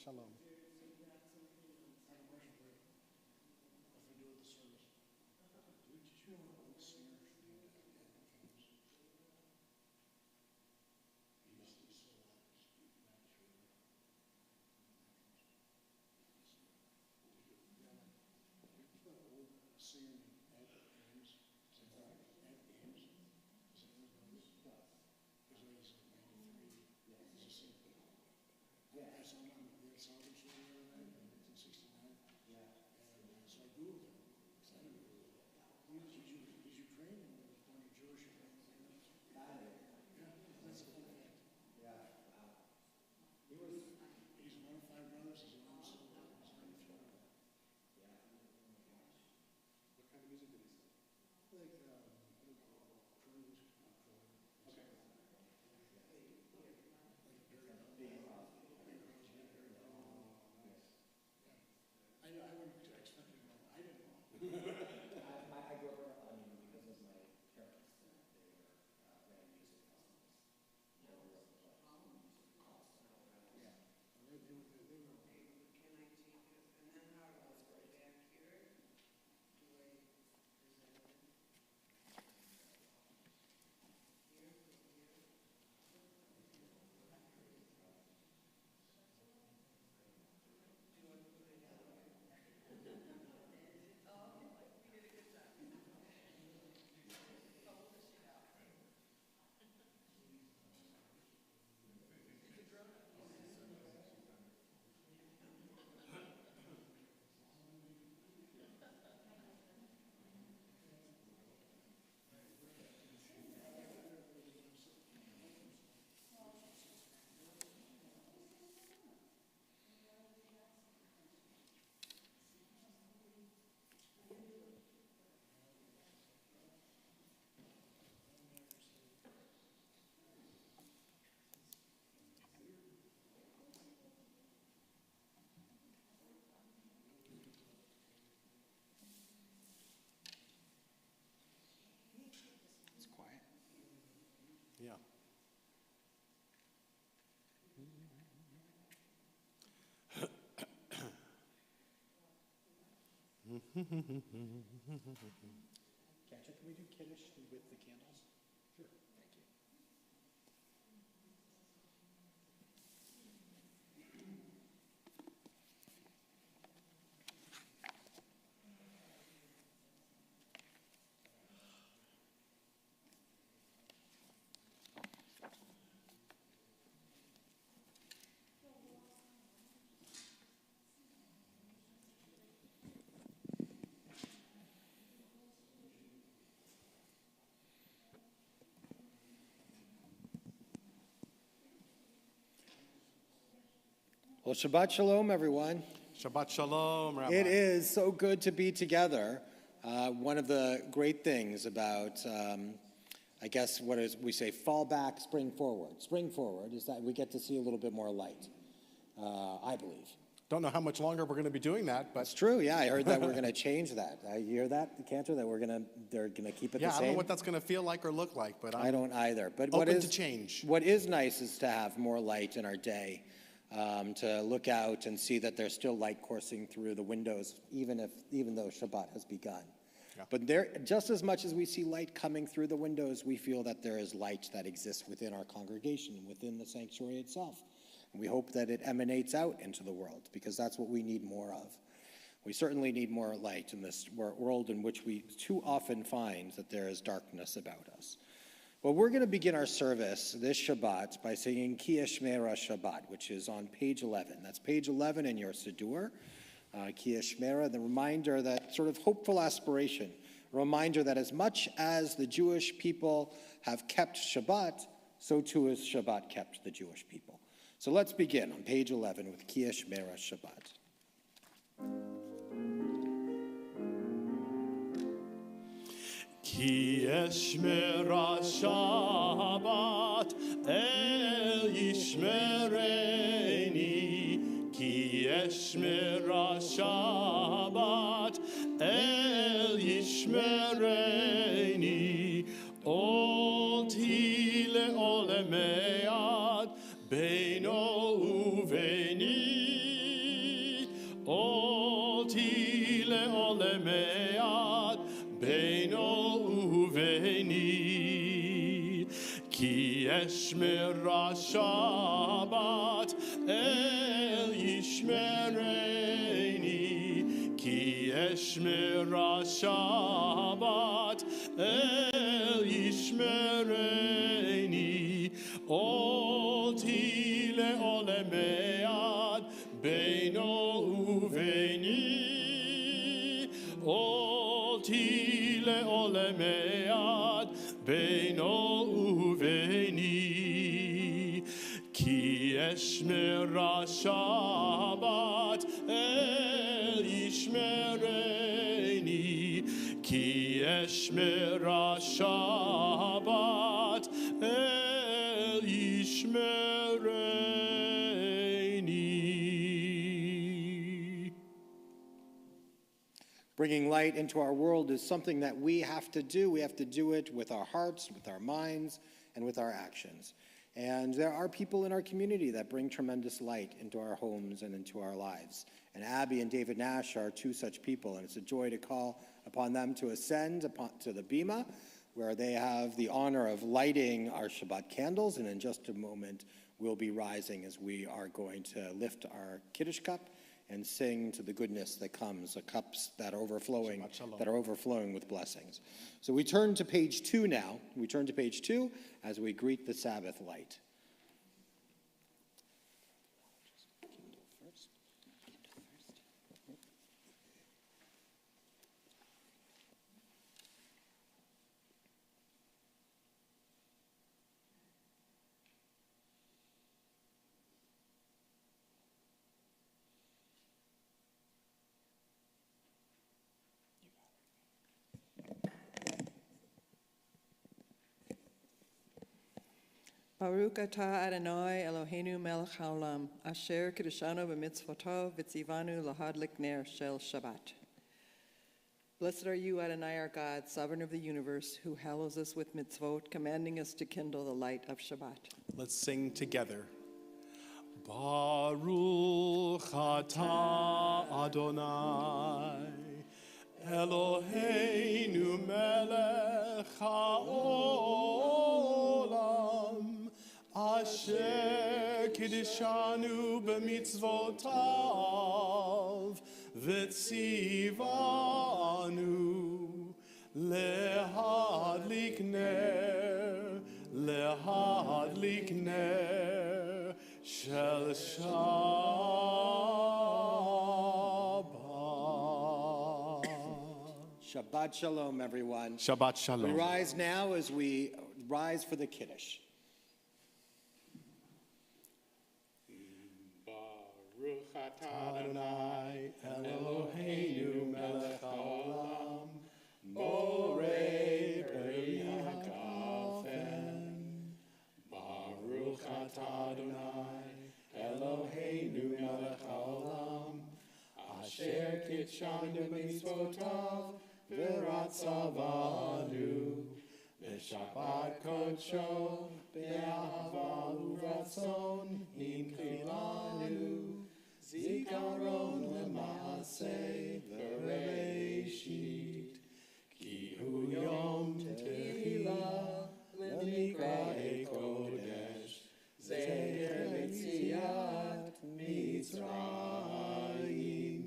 Shalom. It's quiet. Yeah. Catcher, can we do Kiddush with the candles? Sure. Thank you. Well, Shabbat Shalom, everyone. Shabbat Shalom, Rabbi. It is so good to be together. One of the great things about, I guess, what is we say, fall back, spring forward. Spring forward is that we get to see a little bit more light, I believe. Don't know how much longer we're going to be doing that, but That's true. Yeah, I heard that we're going to change that. I hear that, Cantor, that they're going to keep it the I same. don't know what that's going to feel like or look like, but I don't either. But open to change. What is nice is to have more light in our day, to look out and see that there's still light coursing through the windows, even though Shabbat has begun. Yeah. But there, just as much as we see light coming through the windows, we feel that there is light that exists within our congregation, within the sanctuary itself. And we hope that it emanates out into the world, because that's what we need more of. We certainly need more light in this world in which we too often find that there is darkness about us. Well, we're going to begin our service this Shabbat by singing Ki Eshmera Shabbat, which is on page 11. That's page 11 in your Siddur. Ki Eshmera, the reminder, that sort of hopeful aspiration, a reminder that as much as the Jewish people have kept Shabbat, so too is Shabbat kept the Jewish people. So let's begin on page 11 with Ki Eshmera Shabbat. Ki eshmera Shabbat el yishmereni. Ki eshmera Shabbat el yishmereni. Oti le'olemead beino uveni. Shabbat beino uveini. Ki eshmera Shabbat el yishmereini. Ki eshmera Shabbat el yishmereini. Oti leolemead beino uveini. Oti leolemead beino uveini. Ki eshmera Shabbat el yishmereini. Ki eshmera Shabbat el yishmereini. Bringing light into our world is something that we have to do. We have to do it with our hearts, with our minds, and with our actions. And there are people in our community that bring tremendous light into our homes and into our lives. And Abby and David Nash are two such people, and it's a joy to call upon them to ascend to the Bima, where they have the honor of lighting our Shabbat candles. And in just a moment, we'll be rising as we are going to lift our Kiddush cup and sing to the goodness that comes, the cups that are overflowing with blessings. So we turn to page 2 now. We turn to page 2 as we greet the Sabbath light. Baruch atah Adonai Eloheinu melech haolam, asher kiddushanu b'mitzvotav v'tzivanu lahadlik ner shel Shabbat. Blessed are you, Adonai, our God, sovereign of the universe, who hallows us with mitzvot, commanding us to kindle the light of Shabbat. Let's sing together. Baruch atah Adonai Eloheinu melech haolam asher kiddushanu b'mitzvotav v'tzivanu lehadlik ner shel Shabbat. Shabbat Shalom, everyone. Shabbat We Shalom. rise now as we rise for the Kiddush. Baruch atah Adonai Eloheinu melech haolam borei peri hagafen. Baruch atah Adonai Eloheinu melech haolam asher kitshanu b'mitzvotav v'ratzavanu b'shabbat kodsho be'ahava u'ratzon hinchilanu zikaron l'maaseh v'reishit ki hu yom tehillah l'mikra'ei kodesh zecher l'tziat Mitzrayim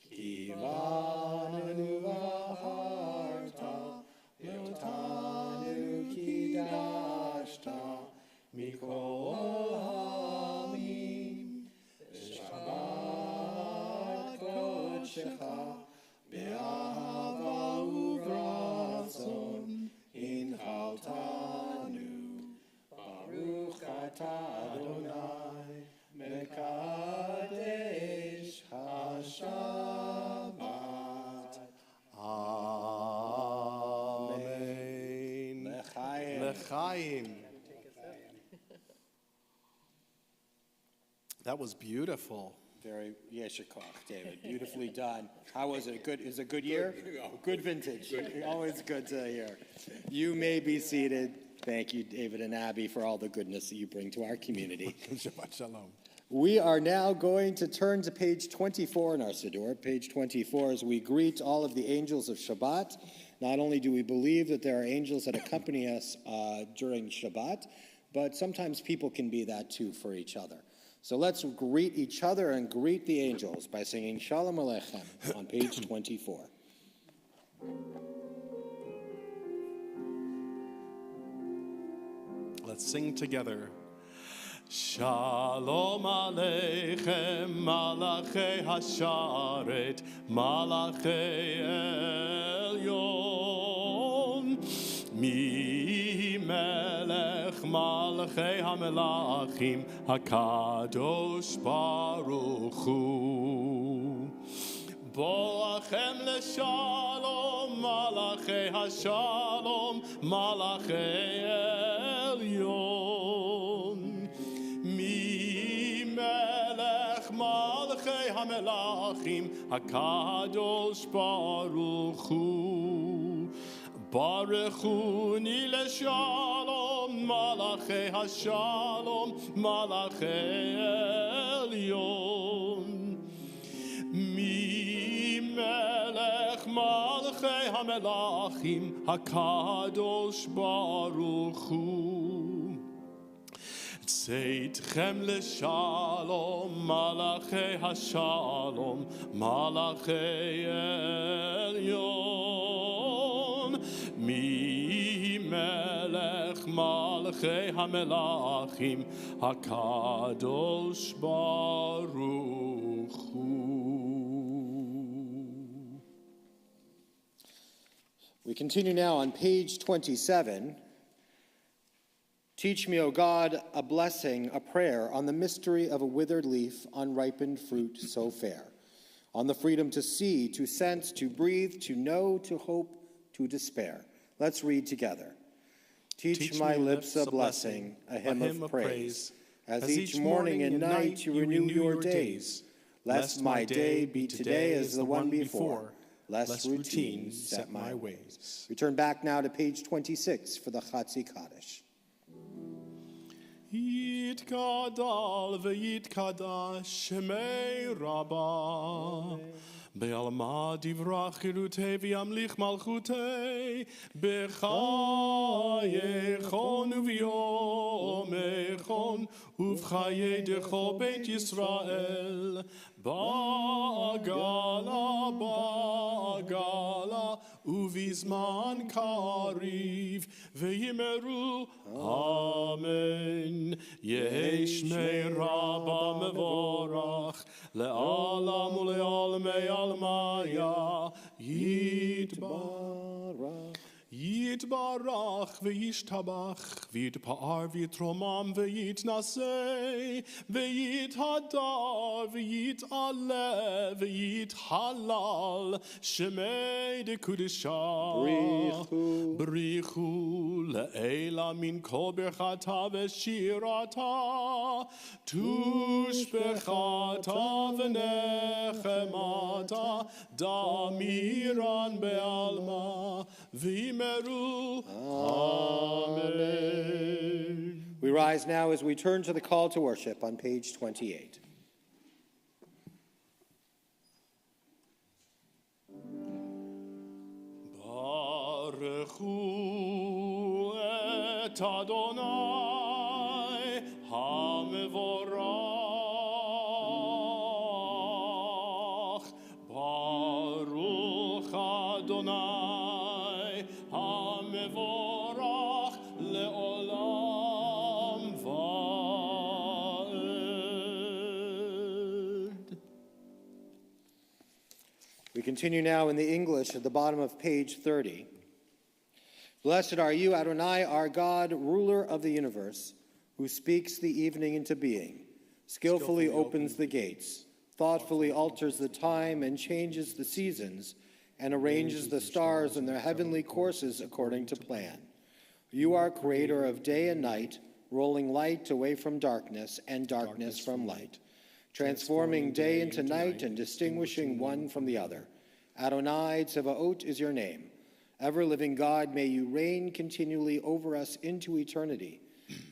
ki v'ananu v'aharta v'otanu kidashta mikol ha'amim b'shabbat kodshecha be'ahava u'vratzon hinchaltanu Baruch atah Adonai mekadesh haShabbat. Amen. L'chaim. L'chaim. That was beautiful. Very yeshikach, David. Beautifully done. How was it? Good. Is it a good year? Good vintage. Always good to hear. You may be seated. Thank you, David and Abby, for all the goodness that you bring to our community. Shabbat Shalom. We are now going to turn to page 24 in our Siddur. Page 24, as we greet all of the angels of Shabbat. Not only do we believe that there are angels that accompany us during Shabbat, but sometimes people can be that too for each other. So let's greet each other and greet the angels by singing Shalom Aleichem on page 24. Let's sing together. Shalom Aleichem, Malachei Hasharet, Malachei Elyon. Mi melech Malachei HaMelachim, HaKadosh Baruch Hu. Boachem leshalom, Malachei Hashalom, Malachei Elyon. Mi melech Malachei HaMelachim, HaKadosh Baruch Hu. Baruch Hu ni leshalom, Malachei Hashalom, Malachei Elyon. Mi melech malchei hamelachim, HaKadosh Baruch Hu. Tzeitchem leshalom, malachei hashalom, malachei elyon. Mi melech malchei hamelachim, HaKadosh Baruch Hu. We continue now on page 27. Teach me, O God, a blessing, a prayer on the mystery of a withered leaf, unripened fruit so fair, on the freedom to see, to sense, to breathe, to know, to hope, to despair. Let's read together. Teach my lips a blessing, a hymn of praise, as each morning and night you renew your days. Lest my day be today as the one before, lest routine set my ways. We turn back now to page 26 for the Chatzi Kaddish. Yit kadal v'yit kadash shemei Rabbah. Be'alma divrach chirutei v'yamlich malchutei. B'chayechon uv'yomechon uv'chayei decho beit Yisrael. Ba'agala, ba'agala, uvizman kariv, ve'yimeru, amen. Yehi shmei Rabbah mevorach, le'alam u'le'almei almaya, yitbarach. Yitbarach ve'yishtabach, v'yitpa'ar v'yitromam ve'yitnaseh, ve'yithadar ve'yit'aleh ve'yithalal, shemei dekudishah. Brichu le'ela min kol berchata ve'shirata, tushbechata ve'nechemata, damiran be'alma, Amen. We rise now as we turn to the call to worship on page 28. Baruch Hu et Adonai hamevorach. Baruch Adonai hamevorach leolam va'ed. We continue now in the English at the bottom of page 30. Blessed are you, Adonai, our God, ruler of the universe, who speaks the evening into being, skillfully opens the gates, thoughtfully alters the time and changes the seasons, and arranges the stars in their heavenly courses according to plan. You are creator of day and night, rolling light away from darkness and darkness from light, transforming day into night and distinguishing one from the other. Adonai Tzevaot is your name. Ever-living God, may you reign continually over us into eternity.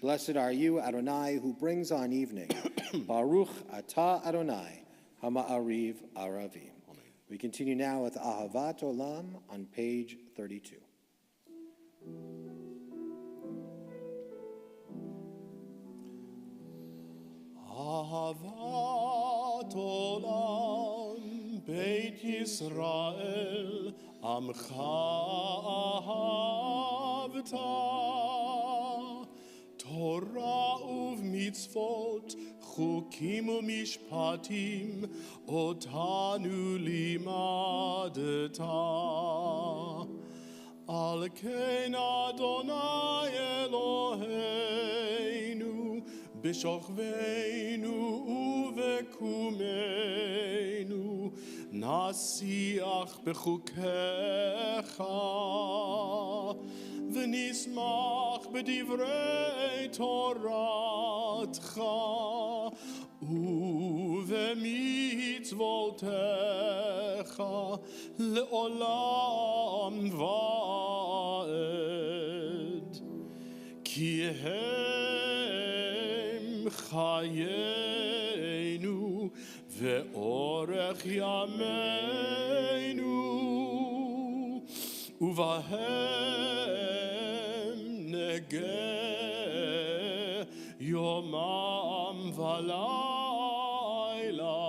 Blessed are you, Adonai, who brings on evening. Baruch atah Adonai, hama'ariv aravim. We continue now with Ahavat Olam on page 32. Ahavat Olam Beit Yisrael Amcha Ahavta Torah u'mitzvot Chukim u'mishpatim Otanu limadeta Al ken Adonai Eloheinu B'shochveinu uvekumenu Nasiach bechukecha V'nismach b'divrei Toratcha Uvemitzvotecha Le'olam va'ed Ki Chayenu ve'orech yameinu uvahem negeh yomam v'layla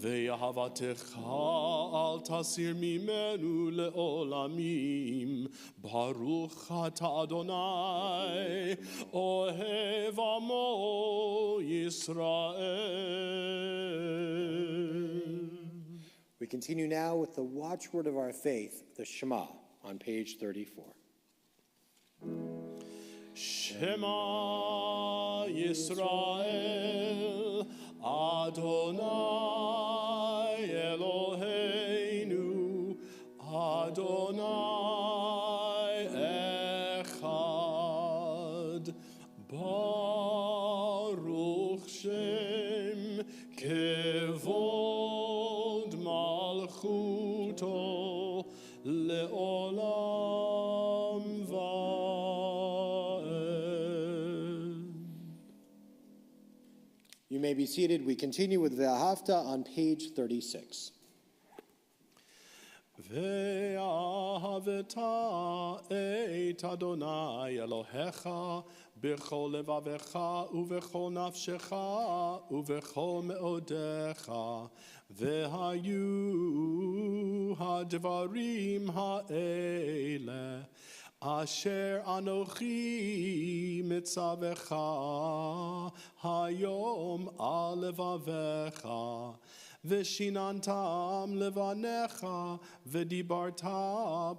ve'ahavatecha al tasir mimenu le'olamim Baruch atah Adonai, Ohev Amo Yisrael. We continue now with the watchword of our faith, the Shema, on page 34. Shema Yisrael, Adonai Eloheinu, Adonai Baruch Shem Kevod Malchuto Le'olam Va'ed. You may be seated. We continue with Ve'ahavta on page 36. Ve'ahavta et Adonai Elohecha B'chol levavecha uv'chol nafshecha uv'chol me'odecha ve'hayu hadvarim ha'ele asher anochi mitzavecha hayom al levavecha Veshinantam levanecha v'dibarta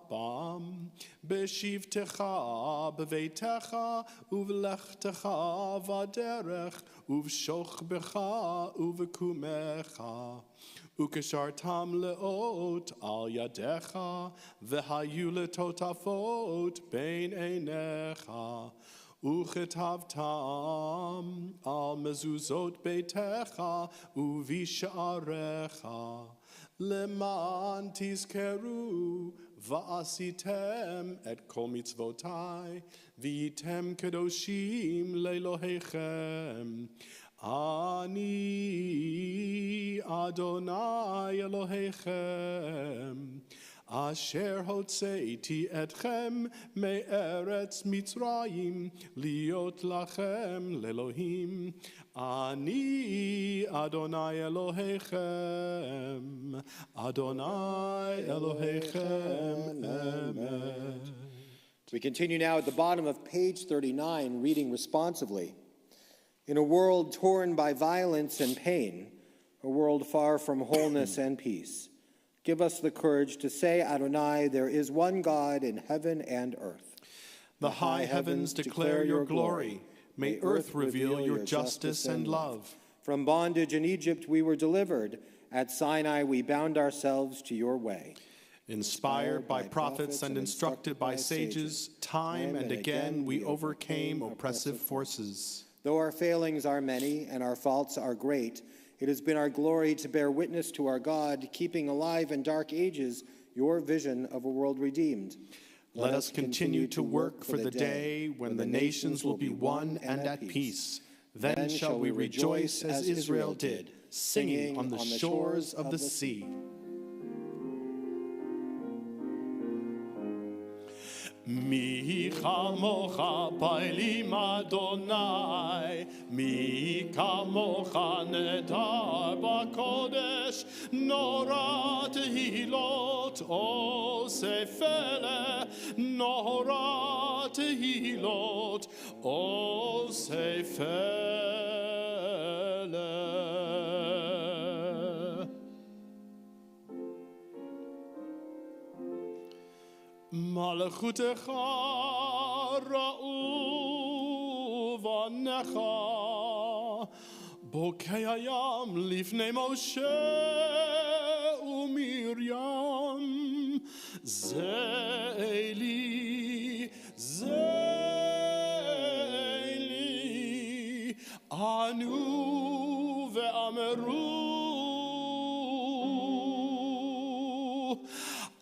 bam b'shivtecha b'veitecha uv'lechtecha v'aderech uv'shochbecha uv'kumecha ukeshartam leot al yadecha v'hayu letotafot bein einecha Uchetavtam al mezuzot beitecha uvisha'arecha leman tizkeru va'asitem et kol mitzvotai v'item kedoshim le'Elohechem Ani Adonai Elohechem Asher hotzeiti etchem me'eretz Mitzrayim liot lachem le'Elohim Ani Adonai Elohechem Adonai Elohechem Emet. We continue now at the bottom of page 39, reading responsively. In a world torn by violence and pain, a world far from wholeness and peace, give us the courage to say, Adonai, there is one God in heaven and earth. The high heavens declare your glory. May earth reveal your justice and love. From bondage in Egypt we were delivered. At Sinai we bound ourselves to your way. Inspired by prophets and instructed by sages, time and again we overcame oppressive forces. Though our failings are many and our faults are great, it has been our glory to bear witness to our God, keeping alive in dark ages your vision of a world redeemed. Let us continue to work for the day when the nations will be one and at peace. Then shall we rejoice as Israel did, singing on the shores of the sea. Mi chamocha pailim Adonai, mi kamocha nedar b'kodesh, nora tehilot osefele, nora tehilot osefele. Malachutecha ra'u v'necha bokei hayam lifnei Moshe u'Miriam ze'eli anu ve'ameru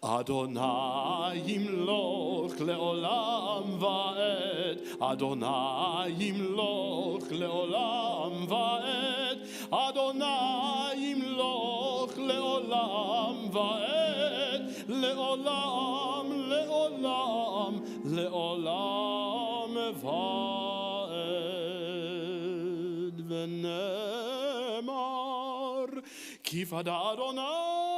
Adonai yimloch le'olam va'ed, Adonai yimloch le'olam va'ed, Adonai yimloch le'olam va'ed, le'olam, le'olam, le'olam va'ed. V'nemar kifad Adonai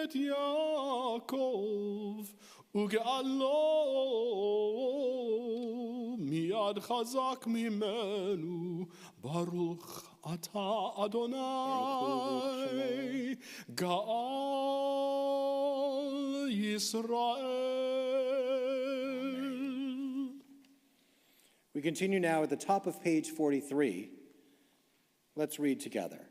et Yaakov uge'alo miad chazak mimenu baruch ata Adonai Ga'al Yisrael. We continue now at the top of page 43. Let's read together.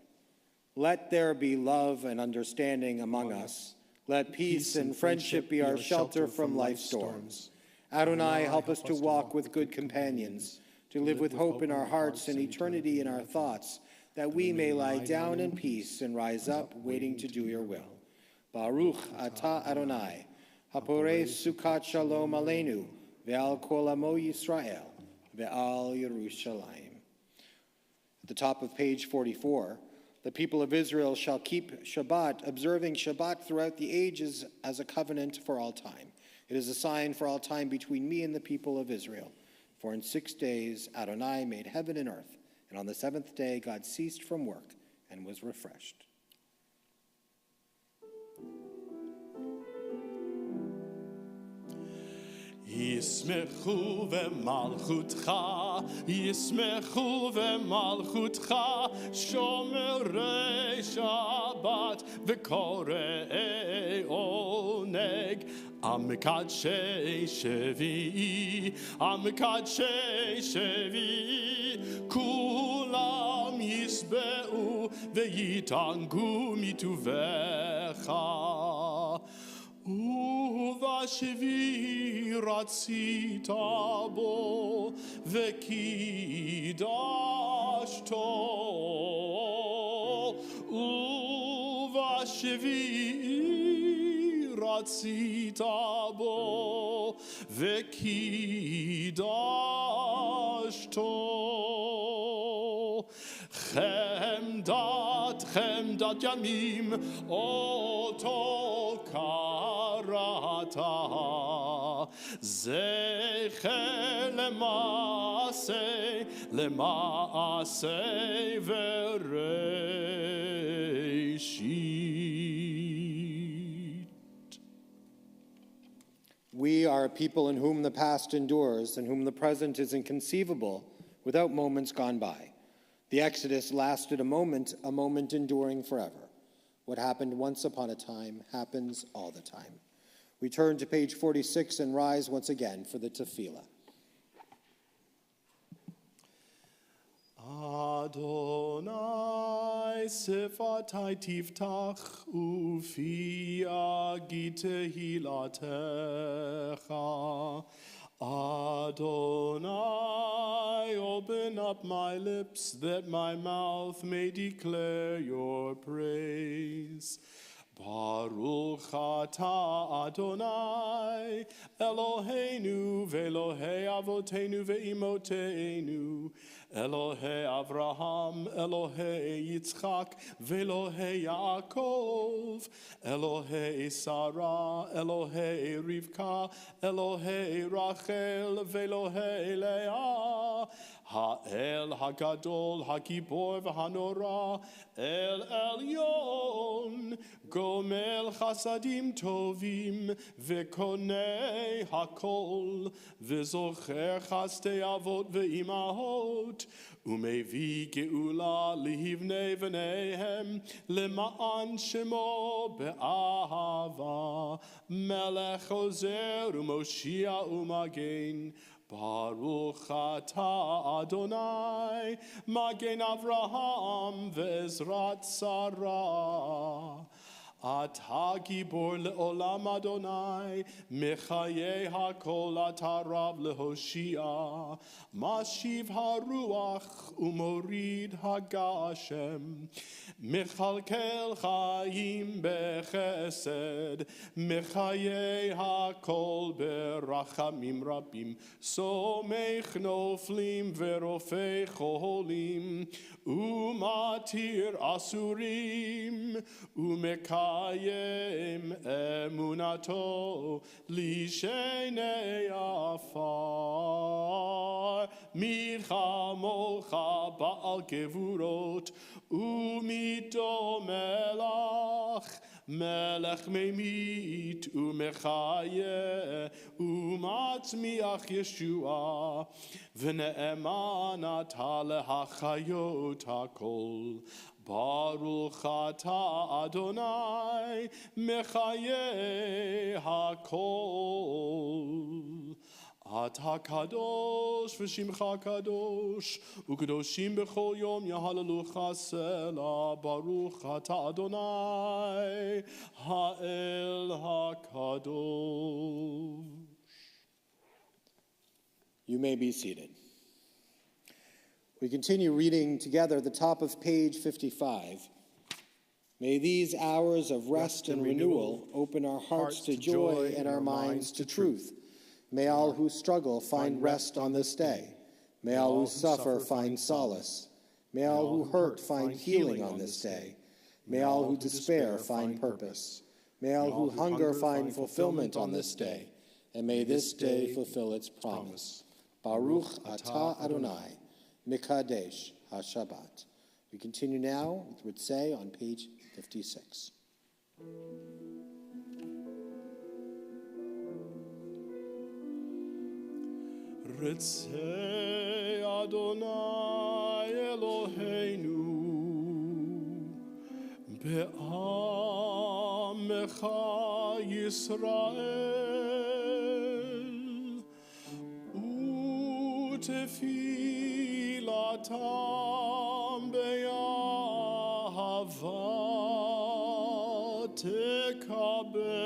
Let there be love and understanding among us. Let peace and friendship be our shelter from life's storms. Adonai, help us to walk with good companions, to live with hope in our hearts and eternity in our thoughts, that we may lie down in peace and rise up, waiting to do your will. Baruch atah Adonai, haporei sukat shalom aleinu, ve'al kol amo Yisrael, ve'al Yerushalayim. At the top of page 44, the people of Israel shall keep Shabbat, observing Shabbat throughout the ages as a covenant for all time. It is a sign for all time between me and the people of Israel. For in 6 days Adonai made heaven and earth, and on the seventh day God ceased from work and was refreshed. Yismechu v'malchutcha, Yismechu v'malchutcha, shomerei Shabbat v'korei oneg, Amikadshei Shevi'i, Amikadshei Shevi'i, kulam yisbe'u v'yitangu mituvecha. Uvashvi ratzita bo v'kidashto. Uvashvi ratzita bo v'kidashto. Chemdat yamim oto karata, zecher lema'aseh v'reishit. We are a people in whom the past endures, in whom the present is inconceivable, without moments gone by. The Exodus lasted a moment enduring forever. What happened once upon a time happens all the time. We turn to page 46 and rise once again for the tefillah. Adonai sefatai tiftach ufi agite hilatecha. Adonai, open up my lips that my mouth may declare your praise. Baruch atah Adonai, Eloheinu ve'Elohei avoteinu ve'imoteinu, Elohei Avraham, Elohei Yitzchak, ve'Elohei Yaakov, Elohei Sarah, Elohei Rivka, Elohei Rachel, ve'Elohei Leah, Ha'el Hagadol, Hagibor v'Hanora, El Elyon, Gomel Chasadim Tovim, Vekonei Hakol, Vezocher Chastei Avot ve'imahot, Umevi Geula lihivnei v'neihem, Lema'an Shemo be'ahava, Melech Ozer u'Moshia u'Magen, Baruch atah Adonai, Magen Avraham ve'ezrat Sarah. Atah gibor le'olam Adonai, Mechayei hakol atah Rav lehoshia, Mashiv haruach u'morid hagashem, Mechalkel chayim bechesed, Mechayei hakol berachamim rabim, Somech noflim verofei cholim, Umatir asurim, Umekayem emunato, Lishenei afar, Milchamocha ba'al gevurot, Umito melach, Melech memit umechaye umatzmiach Yeshua v'ne'eman atah lehachayot hakol. Baruch atah Adonai mechaye hakol. Atah kadosh v'shimcha kadosh u'kadoshim b'chol yom yahalalucha sela. Baruch atah Adonai ha'el hakadosh. You may be seated. We continue reading together the top of page 55. May these hours of rest and renewal open our hearts to joy and our minds to truth. May all who struggle find rest on this day. May all who suffer find solace. May all who hurt find healing on this day. May all who despair find purpose. May all who hunger find fulfillment on this day. And may this day fulfill its promise. Baruch atah Adonai, Mikadesh HaShabbat. We continue now with Ritzei on page 56. Ritzei Adonai Eloheinu be'amecha Yisrael u'tefilatam be'ahava tekabel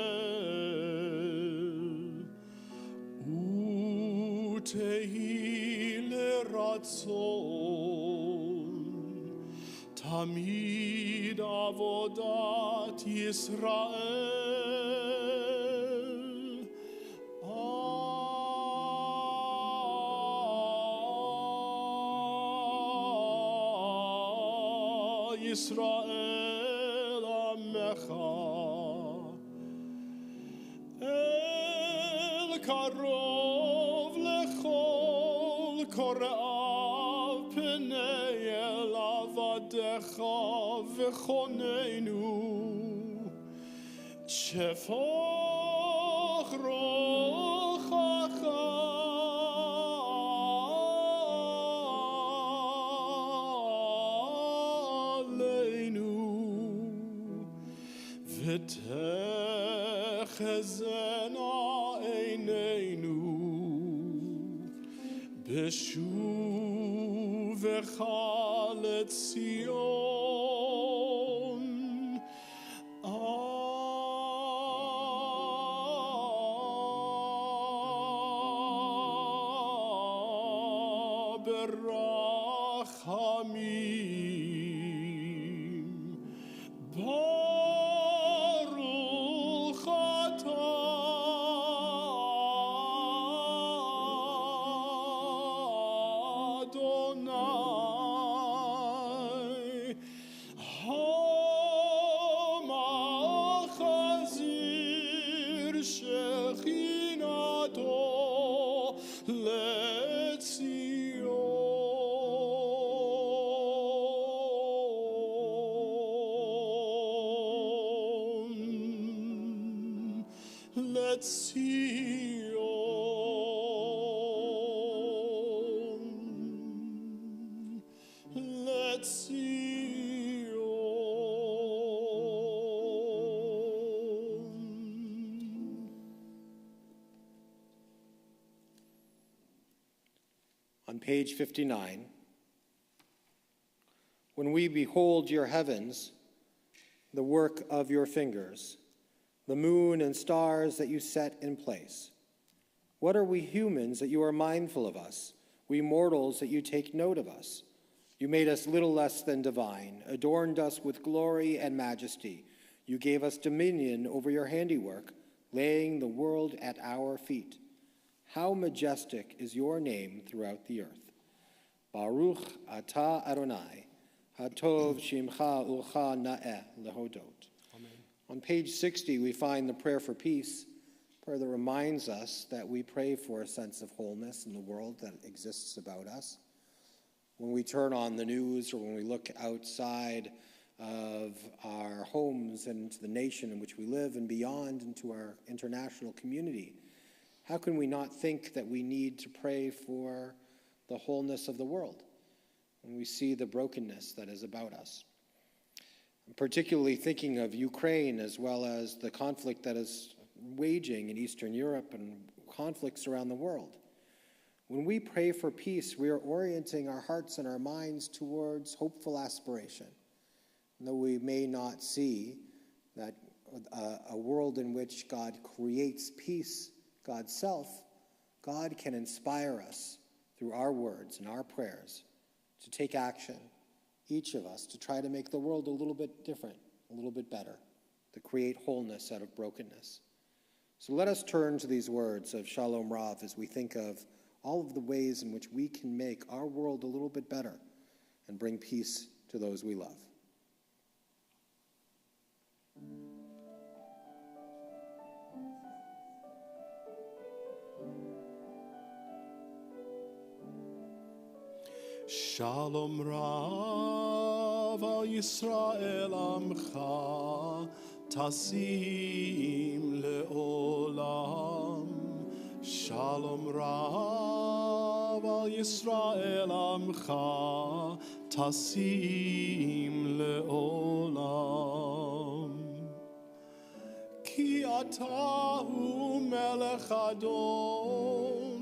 Tehi leratzon Tamid avodat Yisrael Yisrael amecha El karov Kore'av p'nei el avadecha v'choneinu shefoch rochacha aleinu v'techezena eineinu Beshuvecha leTzion. Berachamim. Adonai. Hama chazir shechinato letzion. On page 59, when we behold your heavens, the work of your fingers, the moon and stars that you set in place, what are we humans that you are mindful of us, we mortals that you take note of us? You made us little less than divine, adorned us with glory and majesty. You gave us dominion over your handiwork, laying the world at our feet. How majestic is your name throughout the earth. Baruch atah Adonai, hatov shimcha ucha na'eh lehodot. Amen. On page 60, we find the prayer for peace, a prayer that reminds us that we pray for a sense of wholeness in the world that exists about us. When we turn on the news or when we look outside of our homes and into the nation in which we live and beyond into our international community, how can we not think that we need to pray for the wholeness of the world when we see the brokenness that is about us? I'm particularly thinking of Ukraine as well as the conflict that is waging in Eastern Europe and conflicts around the world. When we pray for peace, we are orienting our hearts and our minds towards hopeful aspiration. And though we may not see that a world in which God creates peace, God's self, God can inspire us through our words and our prayers to take action, each of us, to try to make the world a little bit different, a little bit better, to create wholeness out of brokenness. So let us turn to these words of Shalom Rav as we think of all of the ways in which we can make our world a little bit better and bring peace to those we love. Shalom Rav al Yisrael Amcha Tasim Leolam. Shalom Rav al Yisrael Amcha Tasim Leolam. Ki atahu melech Adon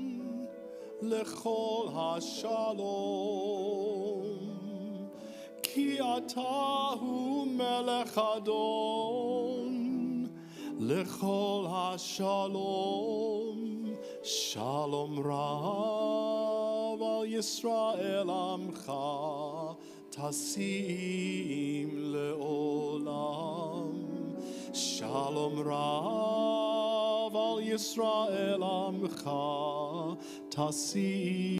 lechol hashalom. Ki atahu melech Adon lechol hashalom. Shalom Rav al Yisrael Amcha Tasim Leolam. Shalom Rav al Yisrael Amcha Tasim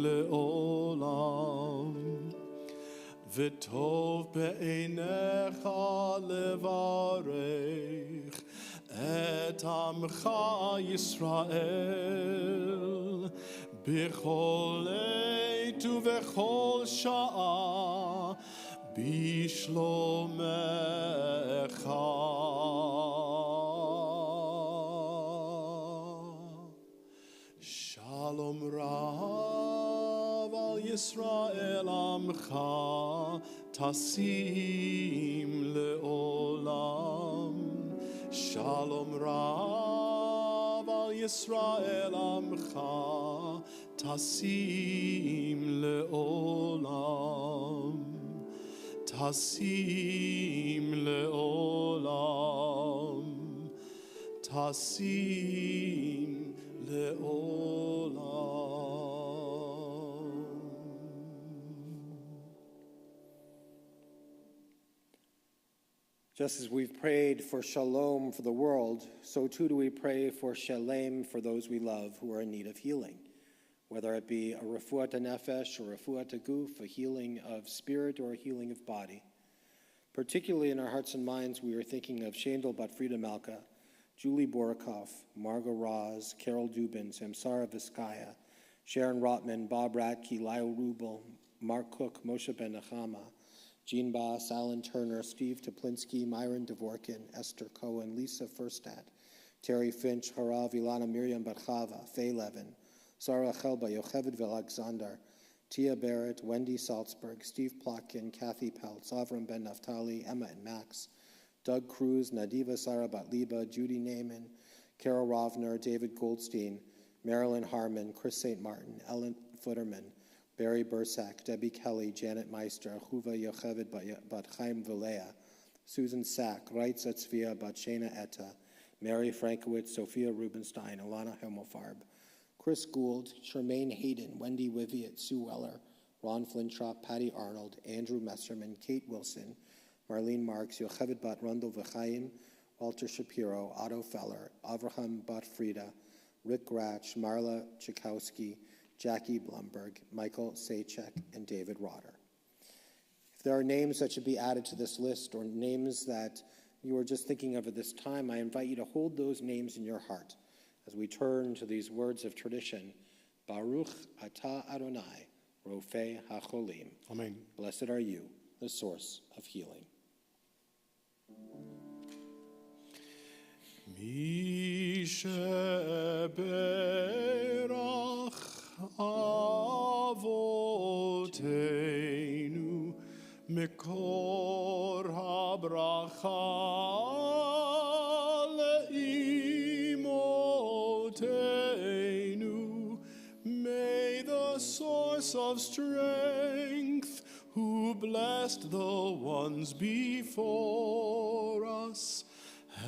Leolam. V'tov be'einecha levarech et Amcha Yisrael b'chol eit u'v'chol sha'a bishlomecha. Shalom Rav al Yisrael Amcha Tasim Leolam. Shalom Rav al Yisrael Amcha Tasim Leolam. Tasim Leolam. Tasim Leolam. Just as we've prayed for shalom for the world, so too do we pray for shalem for those we love who are in need of healing. whether it be a refuat nefesh or refuat guf, a healing of spirit or a healing of body. Particularly in our hearts and minds, we are thinking of Shandel Bat Frida Malka, Julie Borikoff, Margot Roz, Carol Dubin, Samsara Vizcaya, Sharon Rotman, Bob Ratke, Lyle Rubel, Mark Cook, Moshe Ben Nechama, Jean Bass, Alan Turner, Steve Toplinsky, Myron Dvorkin, Esther Cohen, Lisa Furstad, Terry Finch, Harav, Ilana Miriam Barchava, Faye Levin, Sarah Chelba, Yocheved Velagzandar, Tia Barrett, Wendy Salzberg, Steve Plotkin, Kathy Peltz, Avram Ben Naftali, Emma and Max, Doug Cruz, Nadiva Sarah Batliba, Judy Naiman, Carol Rovner, David Goldstein, Marilyn Harmon, Chris St. Martin, Ellen Futterman, Barry Bursack, Debbie Kelly, Janet Meister, Huva Yocheved Bat Chaim Vilea, Susan Sack, Reitza Tzvia Bat Shana Etta, Mary Frankowitz, Sophia Rubenstein, Alana Hemelfarb, Chris Gould, Charmaine Hayden, Wendy Wiviet, Sue Weller, Ron Flintrop, Patty Arnold, Andrew Messerman, Kate Wilson, Marlene Marks, Yocheved Bat Rundle V'chaim, Walter Shapiro, Otto Feller, Avraham Bat Frida, Rick Gratch, Marla Chakowski, Jackie Blumberg, Michael Sachek, and David Rotter. If there are names that should be added to this list or names that you are just thinking of at this time, I invite you to hold those names in your heart as we turn to these words of tradition. Baruch atah Adonai, Rofei HaCholim. Amen. Blessed are you, the source of healing. Mi sheberach avoteinu mikor habracha le'imoteinu. May the source of strength, who blessed the ones before us,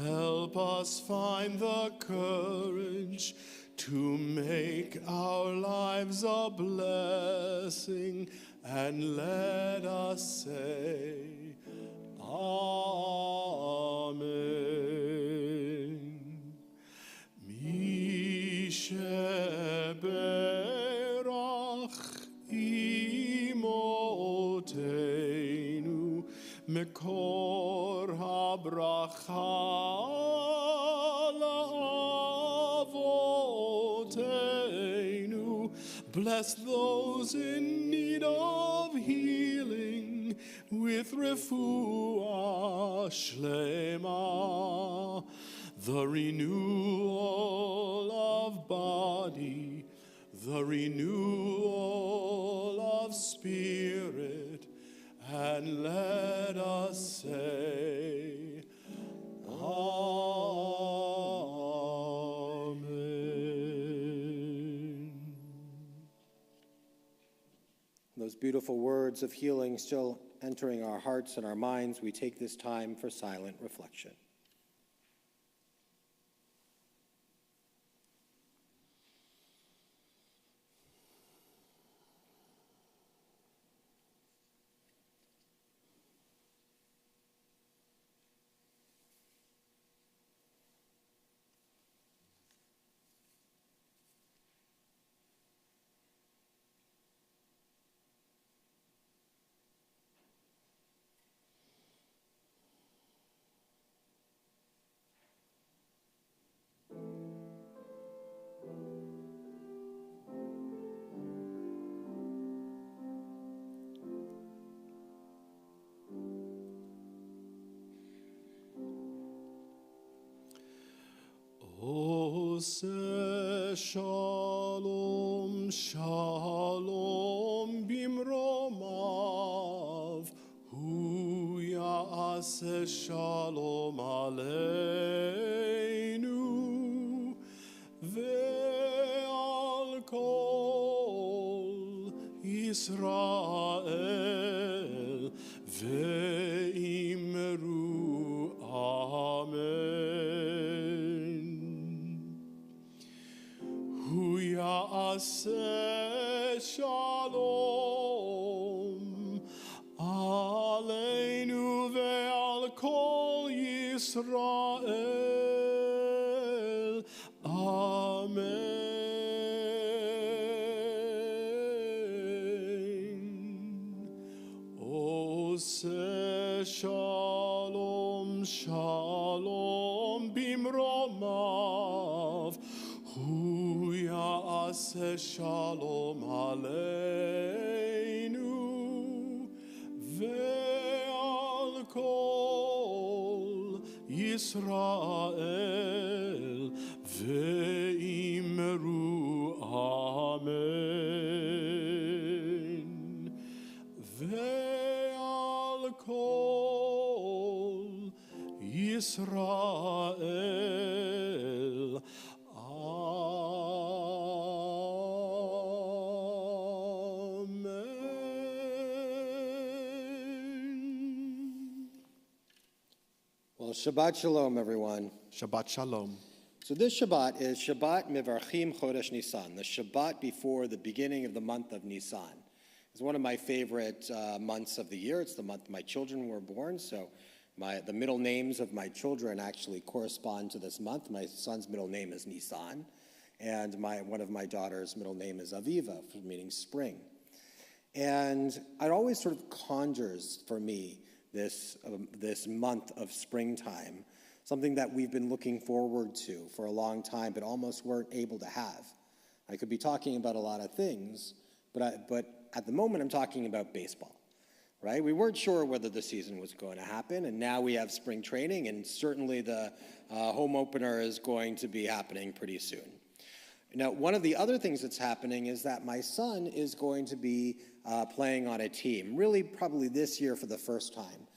help us find the courage to make our lives a blessing, and let us say, Amen. Mi sheberach imoteinu mekor habracha la'avoteinu. Bless those in need of healing with refuah shlema, the renewal of body, the renewal of spirit, and let us say, Amen. Those beautiful words of healing still entering our hearts and our minds, we take this time for silent reflection. Ose shalom, shalom bimromav, hu ya'aseh shalom aleinu, ve'al kol Yisrael, ve'imru amen. Hu ya'aseh shalom aleinu ve'al kol Yisrael. Amen. Yose shalom, shalom bimromav, hu ya'aseh shalom aleinu, ve'al kol Yisrael, ve'imru amen. Ve'al kol Yisrael, amen. Well, Shabbat Shalom, everyone. Shabbat Shalom. So this Shabbat is Shabbat Mivarchim Chodesh Nisan, the Shabbat before the beginning of the month of Nisan. It's one of my favorite months of the year. It's the month my children were born, so the middle names of my children actually correspond to this month. My son's middle name is Nisan, and one of my daughter's middle name is Aviva, meaning spring. And it always sort of conjures for me this month of springtime, something that we've been looking forward to for a long time, but almost weren't able to have. I could be talking about a lot of things, but at the moment I'm talking about baseball, right? We weren't sure whether the season was going to happen, and now we have spring training, and certainly the home opener is going to be happening pretty soon. Now, one of the other things that's happening is that my son is going to be playing on a team, really probably this year for the first time,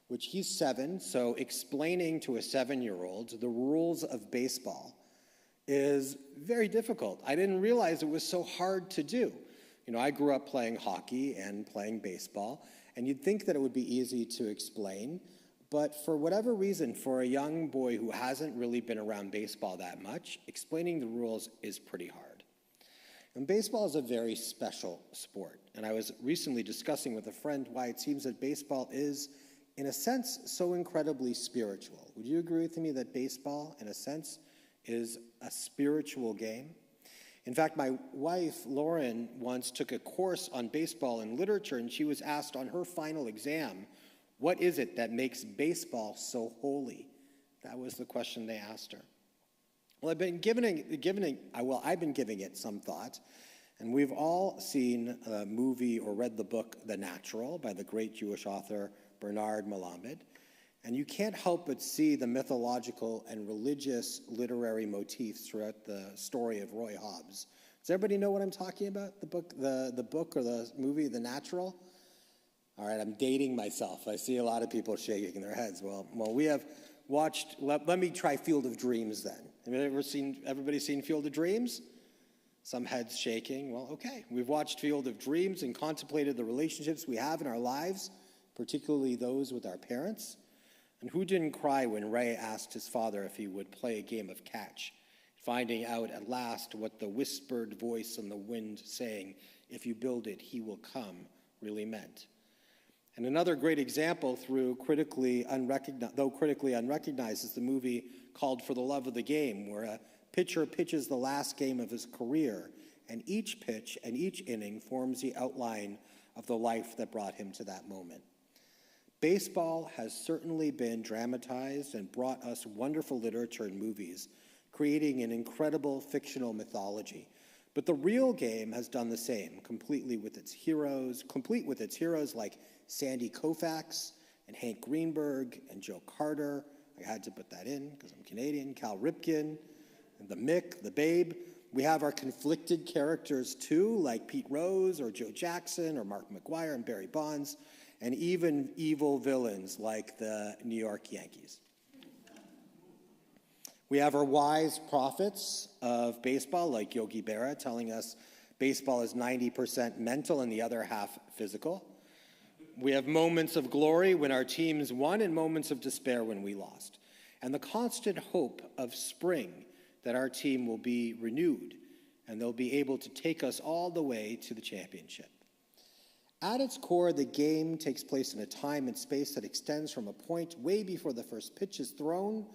which he's 7, so explaining to a 7-year-old the rules of baseball is very difficult. I didn't realize it was so hard to do. You know, I grew up playing hockey and playing baseball, and you'd think that it would be easy to explain, but for whatever reason, for a young boy who hasn't really been around baseball that much, explaining the rules is pretty hard. And baseball is a very special sport, and I was recently discussing with a friend why it seems that baseball is, in a sense, so incredibly spiritual. Would you agree with me that baseball, in a sense, is a spiritual game? In fact, my wife, Lauren, once took a course on baseball and literature, and she was asked on her final exam, what is it that makes baseball so holy? That was the question they asked her. Well, I've been giving it some thought, and we've all seen a movie or read the book The Natural by the great Jewish author Bernard Malamud, and you can't help but see the mythological and religious literary motifs throughout the story of Roy Hobbs. Does everybody know what I'm talking about? The book or the movie The Natural? All right, I'm dating myself. I see a lot of people shaking their heads. Well, we have watched. Let me try Field of Dreams then. Have everybody seen Field of Dreams? Some heads shaking. Well, okay. We've watched Field of Dreams and contemplated the relationships we have in our lives, particularly those with our parents. And who didn't cry when Ray asked his father if he would play a game of catch, finding out at last what the whispered voice in the wind saying, "If you build it, he will come," really meant. And another great example, though critically unrecognized, is the movie called For the Love of the Game, where a pitcher pitches the last game of his career, and each pitch and each inning forms the outline of the life that brought him to that moment. Baseball has certainly been dramatized and brought us wonderful literature and movies, creating an incredible fictional mythology. But the real game has done the same, complete with its heroes like Sandy Koufax and Hank Greenberg and Joe Carter. I had to put that in because I'm Canadian. Cal Ripken, and the Mick, the Babe. We have our conflicted characters too, like Pete Rose or Joe Jackson or Mark McGuire and Barry Bonds, and even evil villains like the New York Yankees. We have our wise prophets of baseball, like Yogi Berra, telling us baseball is 90% mental and the other half physical. We have moments of glory when our teams won and moments of despair when we lost. And the constant hope of spring that our team will be renewed and they'll be able to take us all the way to the championship. At its core, the game takes place in a time and space that extends from a point way before the first pitch is thrown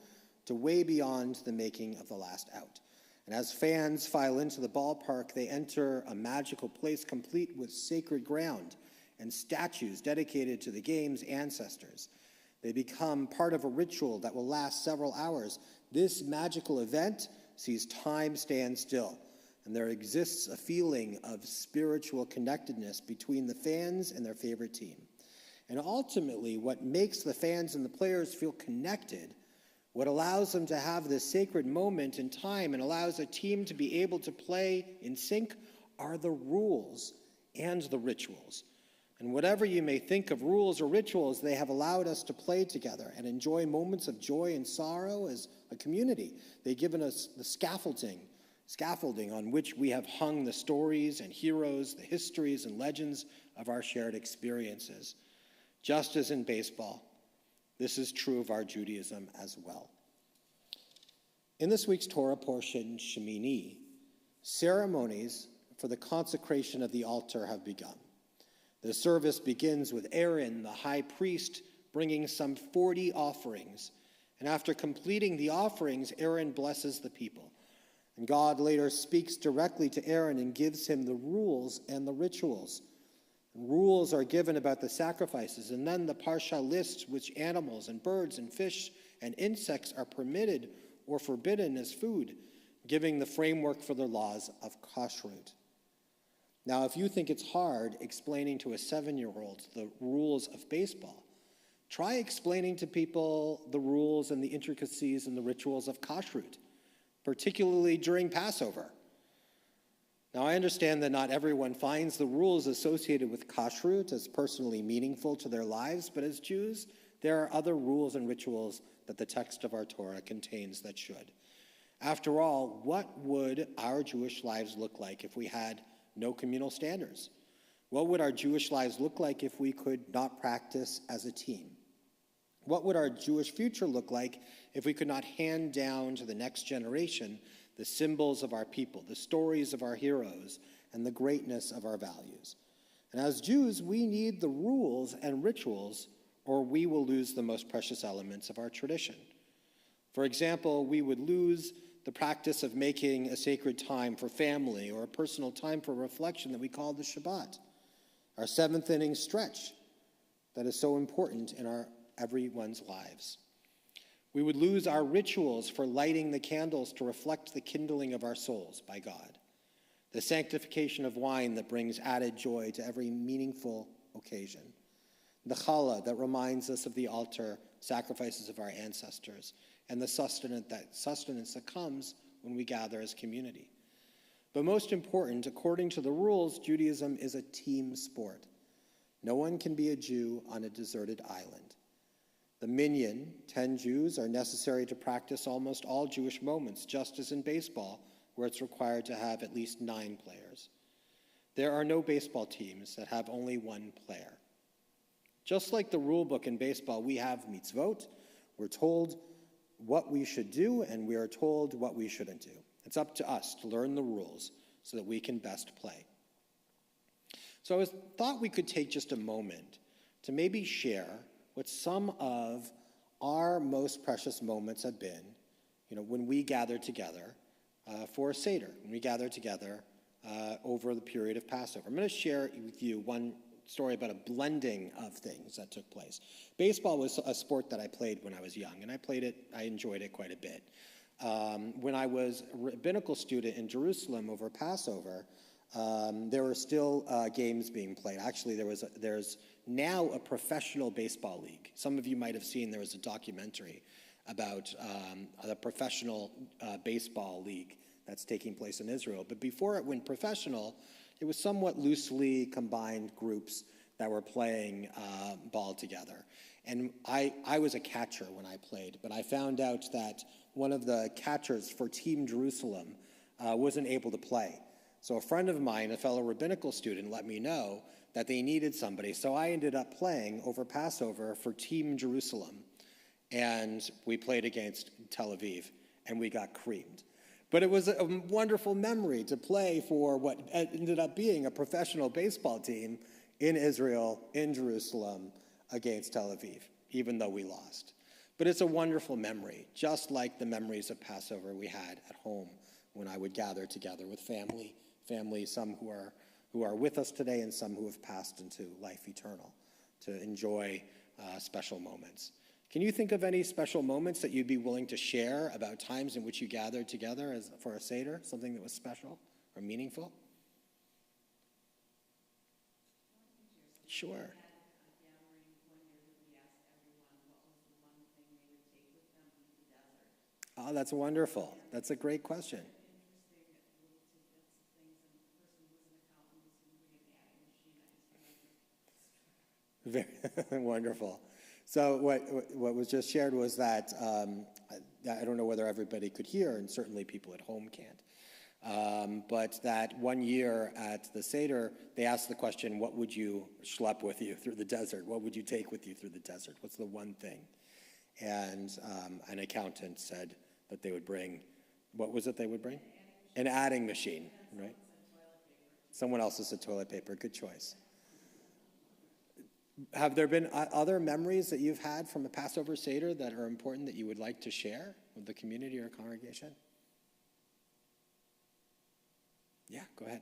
to way beyond the making of the last out. And as fans file into the ballpark, they enter a magical place complete with sacred ground and statues dedicated to the game's ancestors. They become part of a ritual that will last several hours. This magical event sees time stand still, and there exists a feeling of spiritual connectedness between the fans and their favorite team. And ultimately, what makes the fans and the players feel connected, what allows them to have this sacred moment in time and allows a team to be able to play in sync, are the rules and the rituals. And whatever you may think of rules or rituals, they have allowed us to play together and enjoy moments of joy and sorrow as a community. They've given us the scaffolding on which we have hung the stories and heroes, the histories and legends of our shared experiences. Just as in baseball, this is true of our Judaism as well. In this week's Torah portion, Shemini, ceremonies for the consecration of the altar have begun. The service begins with Aaron, the high priest, bringing some 40 offerings. And after completing the offerings, Aaron blesses the people. And God later speaks directly to Aaron and gives him the rules and the rituals. And rules are given about the sacrifices, and then the parsha lists which animals and birds and fish and insects are permitted or forbidden as food, giving the framework for the laws of kashrut. Now, if you think it's hard explaining to a 7-year-old the rules of baseball, try explaining to people the rules and the intricacies and the rituals of kashrut, particularly during Passover. Now, I understand that not everyone finds the rules associated with kashrut as personally meaningful to their lives, but as Jews, there are other rules and rituals that the text of our Torah contains that should. After all, what would our Jewish lives look like if we had no communal standards? What would our Jewish lives look like if we could not practice as a team? What would our Jewish future look like if we could not hand down to the next generation the symbols of our people, the stories of our heroes, and the greatness of our values? And as Jews, we need the rules and rituals, or we will lose the most precious elements of our tradition. For example, we would lose the practice of making a sacred time for family or a personal time for reflection that we call the Shabbat, our 7th inning stretch that is so important in our everyone's lives. We would lose our rituals for lighting the candles to reflect the kindling of our souls by God, the sanctification of wine that brings added joy to every meaningful occasion, the challah that reminds us of the altar sacrifices of our ancestors, and the sustenance that comes when we gather as community. But most important, according to the rules, Judaism is a team sport. No one can be a Jew on a deserted island. The minyan, 10 Jews, are necessary to practice almost all Jewish moments, just as in baseball, where it's required to have at least 9 players. There are no baseball teams that have only 1 player. Just like the rule book in baseball, we have mitzvot. We're told what we should do, and we are told what we shouldn't do. It's up to us to learn the rules so that we can best play. So I thought we could take just a moment to maybe share what some of our most precious moments have been, when we gather together for a Seder, when we gather together over the period of Passover. I'm going to share with you one story about a blending of things that took place. Baseball was a sport that I played when I was young, and I enjoyed it quite a bit. When I was a rabbinical student in Jerusalem over Passover, there were still games being played. Actually, there's now a professional baseball league. Some of you might have seen there was a documentary about the professional baseball league that's taking place in Israel. But before it went professional, it was somewhat loosely combined groups that were playing ball together. And I was a catcher when I played, but I found out that one of the catchers for Team Jerusalem wasn't able to play. So a friend of mine, a fellow rabbinical student, let me know that they needed somebody. So I ended up playing over Passover for Team Jerusalem. And we played against Tel Aviv, and we got creamed. But it was a wonderful memory to play for what ended up being a professional baseball team in Israel, in Jerusalem, against Tel Aviv, even though we lost. But it's a wonderful memory, just like the memories of Passover we had at home when I would gather together with family, some who are who are with us today and some who have passed into life eternal, to enjoy special moments. Can you think of any special moments that you'd be willing to share about times in which you gathered together for a Seder, something that was special or meaningful? Sure. Oh, that's wonderful. That's a great question. Very wonderful. So what was just shared was that, I don't know whether everybody could hear, and certainly people at home can't, but that one year at the Seder, they asked the question, what would you schlep with you through the desert? What would you take with you through the desert? What's the one thing? And an accountant said that they would bring, what was it they would bring? An adding machine, right? Someone else said toilet paper. Good choice. Have there been other memories that you've had from a Passover Seder that are important that you would like to share with the community or congregation? Yeah, go ahead.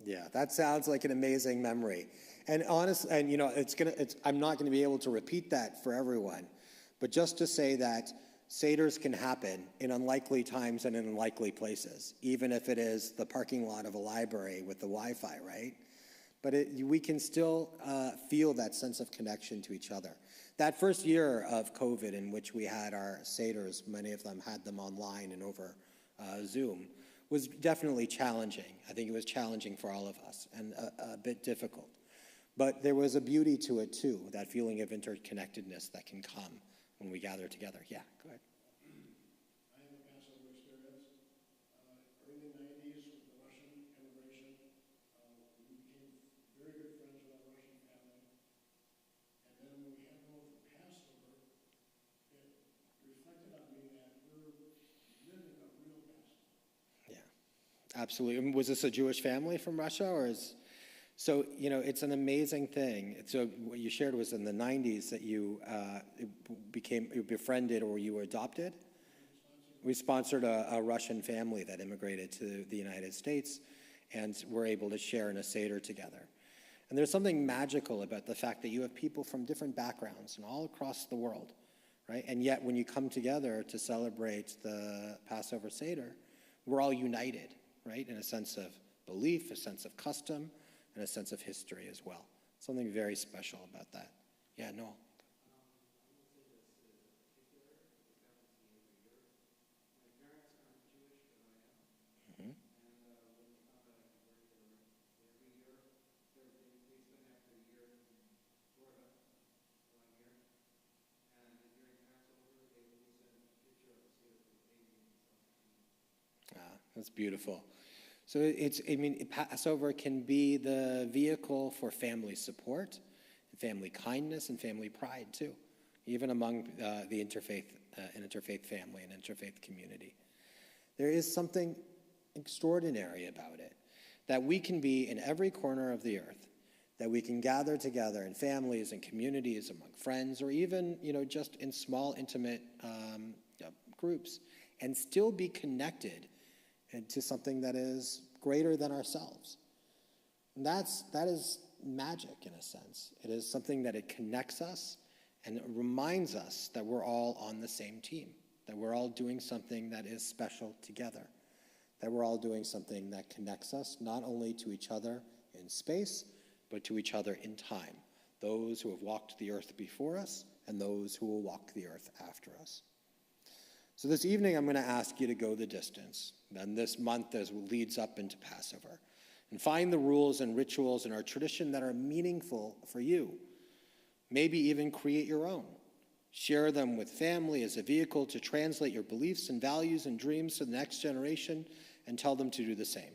Yeah, that sounds like an amazing memory. And I'm not going to be able to repeat that for everyone, but just to say that Seders can happen in unlikely times and in unlikely places, even if it is the parking lot of a library with the Wi-Fi, right? But we can still feel that sense of connection to each other. That first year of COVID in which we had our Seders, many of them had them online and over Zoom, was definitely challenging. I think it was challenging for all of us and a bit difficult. But there was a beauty to it too, that feeling of interconnectedness that can come when we gather together. Yeah, go ahead. I have a Passover experience. Early 90s with the Russian immigration, we became very good friends with our Russian family. And then when we had them over for Passover, it reflected on me that we're living a real Passover. Yeah, absolutely. And was this a Jewish family from Russia, or is... So, it's an amazing thing. So what you shared was in the 90s that you befriended or you were adopted. We sponsored a Russian family that immigrated to the United States and were able to share in a Seder together. And there's something magical about the fact that you have people from different backgrounds and all across the world, right? And yet when you come together to celebrate the Passover Seder, we're all united, right? In a sense of belief, a sense of custom, and a sense of history as well. Something very special about that. Yeah, no. That's beautiful. So Passover can be the vehicle for family support, family kindness, and family pride too, even among the interfaith family and interfaith community. There is something extraordinary about it, that we can be in every corner of the earth, that we can gather together in families and communities, among friends, or even just in small, intimate groups, and still be connected to something that is greater than ourselves. And that is magic in a sense. It is something that it connects us and it reminds us that we're all on the same team, that we're all doing something that is special together, that we're all doing something that connects us not only to each other in space, but to each other in time, those who have walked the earth before us and those who will walk the earth after us. So this evening, I'm going to ask you to go the distance. Then this month as leads up into Passover, and find the rules and rituals in our tradition that are meaningful for you. Maybe even create your own. Share them with family as a vehicle to translate your beliefs and values and dreams to the next generation, and tell them to do the same.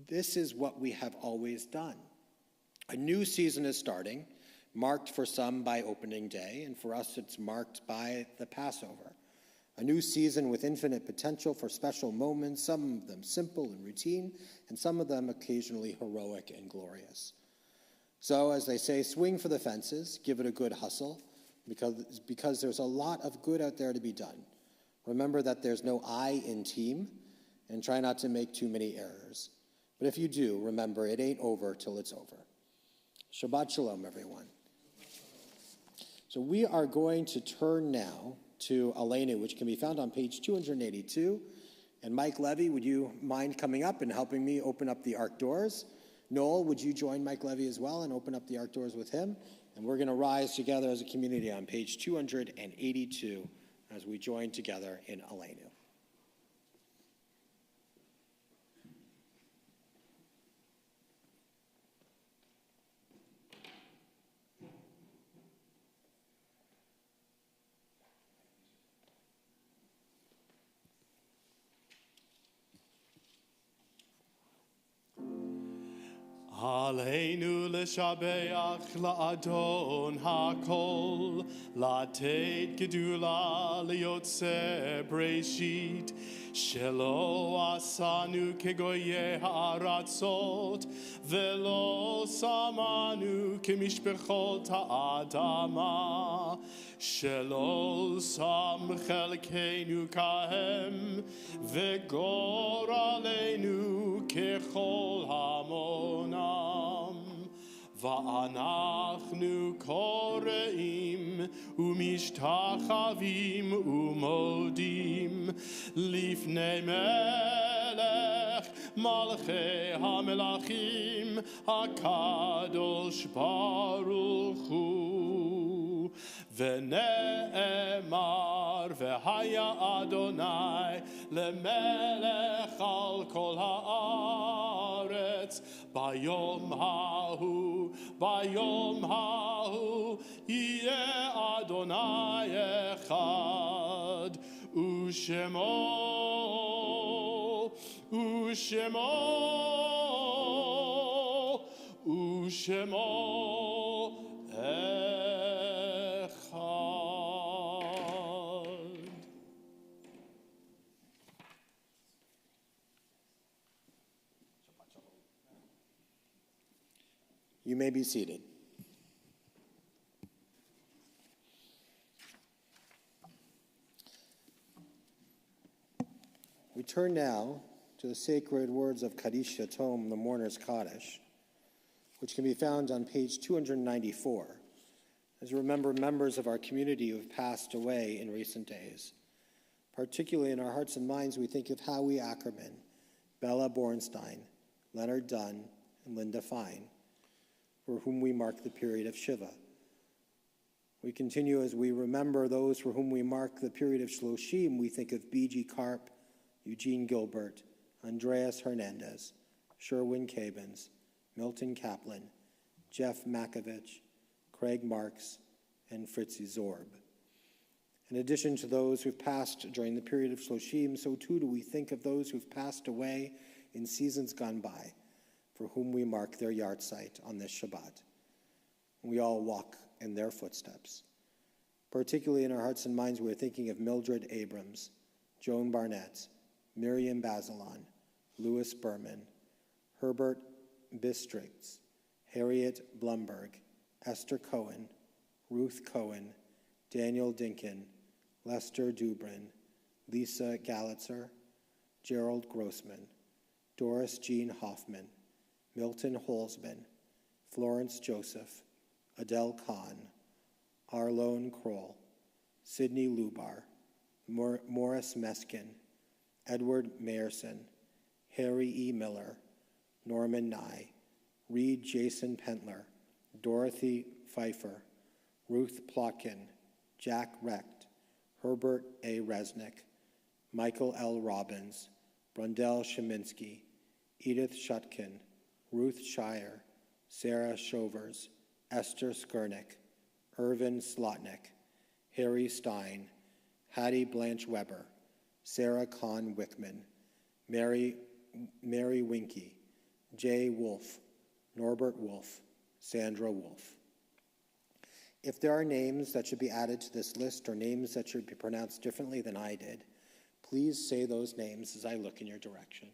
This is what we have always done. A new season is starting, marked for some by opening day, and for us it's marked by the Passover. A new season with infinite potential for special moments, some of them simple and routine, and some of them occasionally heroic and glorious. So, as they say, swing for the fences, give it a good hustle, because there's a lot of good out there to be done. Remember that there's no I in team, and try not to make too many errors. But if you do, remember, it ain't over till it's over. Shabbat Shalom, everyone. So we are going to turn now to Aleinu, which can be found on page 282. And Mike Levy, would you mind coming up and helping me open up the Ark doors? Noel, would you join Mike Levy as well and open up the Ark doors with him? And we're going to rise together as a community on page 282 as we join together in Aleinu. Aleinu l'shabeach la'adon ha'kol, la'tet gedula li'yotze breshit, shelo asanu kegoye ha'aratzot, velo samanu kemishpechot ha'adama, shelo sam chelkeinu kahem, vegor aleinu kechol hamonam. Va'anachnu koreim umishtachavim umodim lifnei melech malchei hamelachim hakadosh baruch hu v'ne'emar v'haya Adonai lemelech al kol ha'aretz bayom ha'hu yeh Adonai echad ushemo echad. You may be seated. We turn now to the sacred words of Kaddish Yatom, the Mourner's Kaddish, which can be found on page 294, as we remember members of our community who have passed away in recent days. Particularly in our hearts and minds, we think of Howie Ackerman, Bella Bornstein, Leonard Dunn, and Linda Fine, for whom we mark the period of Shiva. We continue as we remember those for whom we mark the period of Shloshim. We think of B.G. Karp, Eugene Gilbert, Andreas Hernandez, Sherwin Cabins, Milton Kaplan, Jeff Makovich, Craig Marks, and Fritzy Zorb. In addition to those who've passed during the period of Shloshim, so too do we think of those who've passed away in seasons gone by, for whom we mark their yahrzeit on this Shabbat. We all walk in their footsteps. Particularly in our hearts and minds, we're thinking of Mildred Abrams, Joan Barnett, Miriam Bazelon, Louis Berman, Herbert Bistrix, Harriet Blumberg, Esther Cohen, Ruth Cohen, Daniel Dinkin, Lester Dubrin, Lisa Gallitzer, Gerald Grossman, Doris Jean Hoffman, Milton Holzman, Florence Joseph, Adele Kahn, Arlone Kroll, Sidney Lubar, Morris Meskin, Edward Mayerson, Harry E. Miller, Norman Nye, Reed Jason Pentler, Dorothy Pfeiffer, Ruth Plotkin, Jack Recht, Herbert A. Resnick, Michael L. Robbins, Brundell Sheminsky, Edith Shutkin, Ruth Shire, Sarah Shovers, Esther Skurnick, Irvin Slotnick, Harry Stein, Hattie Blanche Weber, Sarah Kahn Wickman, Mary Winky, Jay Wolf, Norbert Wolf, Sandra Wolf. If there are names that should be added to this list or names that should be pronounced differently than I did, please say those names as I look in your direction.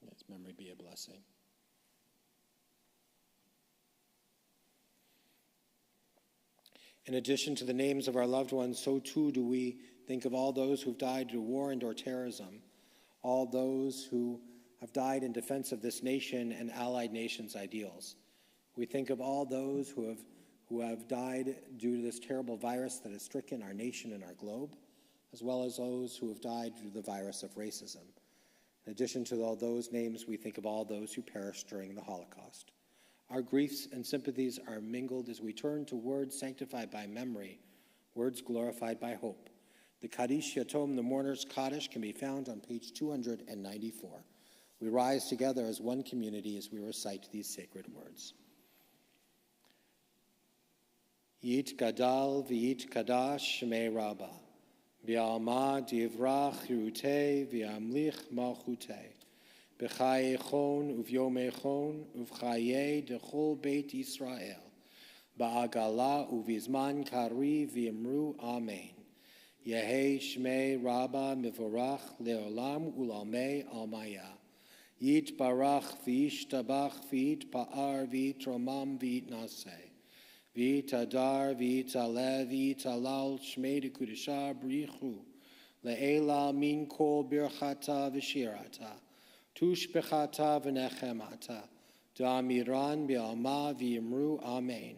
May his memory be a blessing. In addition to the names of our loved ones, so too do we think of all those who've died due to war and or terrorism, all those who have died in defense of this nation and allied nations' ideals. We think of all those who have died due to this terrible virus that has stricken our nation and our globe, as well as those who have died due to the virus of racism. In addition to all those names, we think of all those who perished during the Holocaust. Our griefs and sympathies are mingled as we turn to words sanctified by memory, words glorified by hope. The Kaddish Yatom, the mourner's Kaddish, can be found on page 294. We rise together as one community as we recite these sacred words. Yit gadal v'yit kadash shmei rabba, v'alma divrach hirute v'amlich malchute, b'chaye chon uv'yome chon uv'chaye dechol beit Yisrael, ba'agala uv'izman kari v'imru amen. Yehi shmei rabba mivorach leolam ulamei almaya. Yit barach v'ish tabach v'yit pa'ar v'yit romam v'yit naseh. V'yit adar v'yit aleh v'yit alal shmei de kudashah brichu. Le'ela min kol birchata v'shirata. Tush bechata v'nechemata. Da'amiran bi'alma v'yimru amen.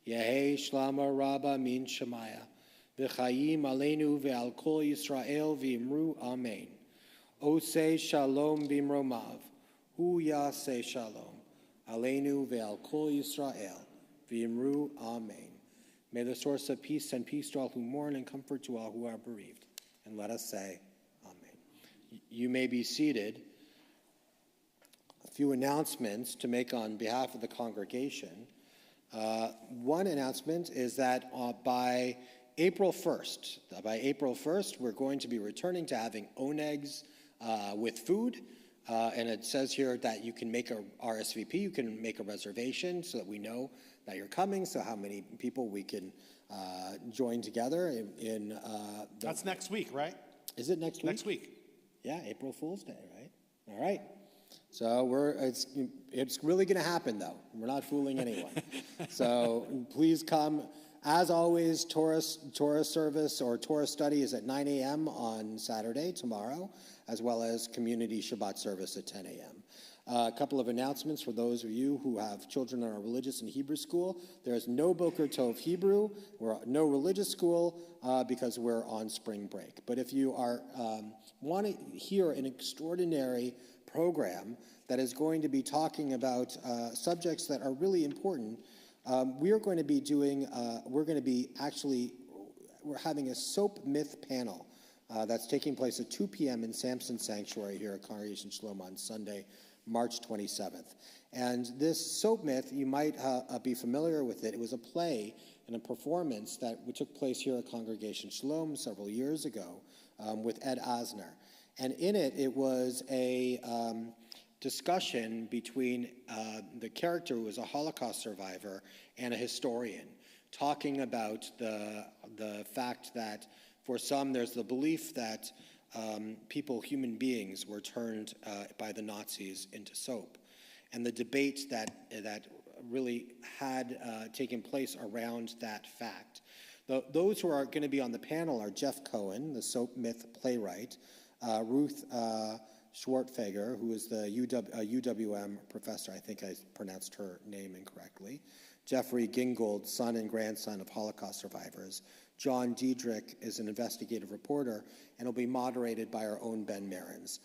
Yehi shlama rabba min shemaya. V'chayim aleinu ve'al kol Yisrael v'yimru amen. Ose shalom bimromav, hu yaseh shalom, aleinu ve'al kol Yisrael, v'yimru amen. May the source of peace send peace to all who mourn and comfort to all who are bereaved. And let us say, amen. You may be seated. A few announcements to make on behalf of the congregation. One announcement is that by April 1st, we're going to be returning to having onegs with food, and it says here that you can make a RSVP, you can make a reservation so that we know that you're coming, so how many people we can join together in That's next week, right? Is it next week? Next week. Yeah, April Fool's Day, right? All right. So it's really going to happen, though. We're not fooling anyone. So please come. As always, Torah service or Torah study is at 9 a.m. on Saturday, tomorrow, as well as community Shabbat service at 10 a.m. A couple of announcements for those of you who have children in our religious and Hebrew school. There is no Boker Tov Hebrew, or no religious school, because we're on spring break. But if you are want to hear an extraordinary program that is going to be talking about subjects that are really important, we're having a soap myth panel that's taking place at 2 p.m. in Samson Sanctuary here at Congregation Shalom on Sunday, March 27th. And this soap myth, you might be familiar with it. It was a play and a performance that took place here at Congregation Shalom several years ago with Ed Asner. And in it, it was a discussion between the character who was a Holocaust survivor and a historian, talking about the fact that for some there's the belief that human beings were turned by the Nazis into soap, and the debate that really had taken place around that fact. Those who are going to be on the panel are Jeff Cohen, the soap myth playwright, Ruth Schwartfeger, who is the UWM professor, I think I pronounced her name incorrectly, Jeffrey Gingold, son and grandson of Holocaust survivors. John Diedrich is an investigative reporter and will be moderated by our own Ben Marins.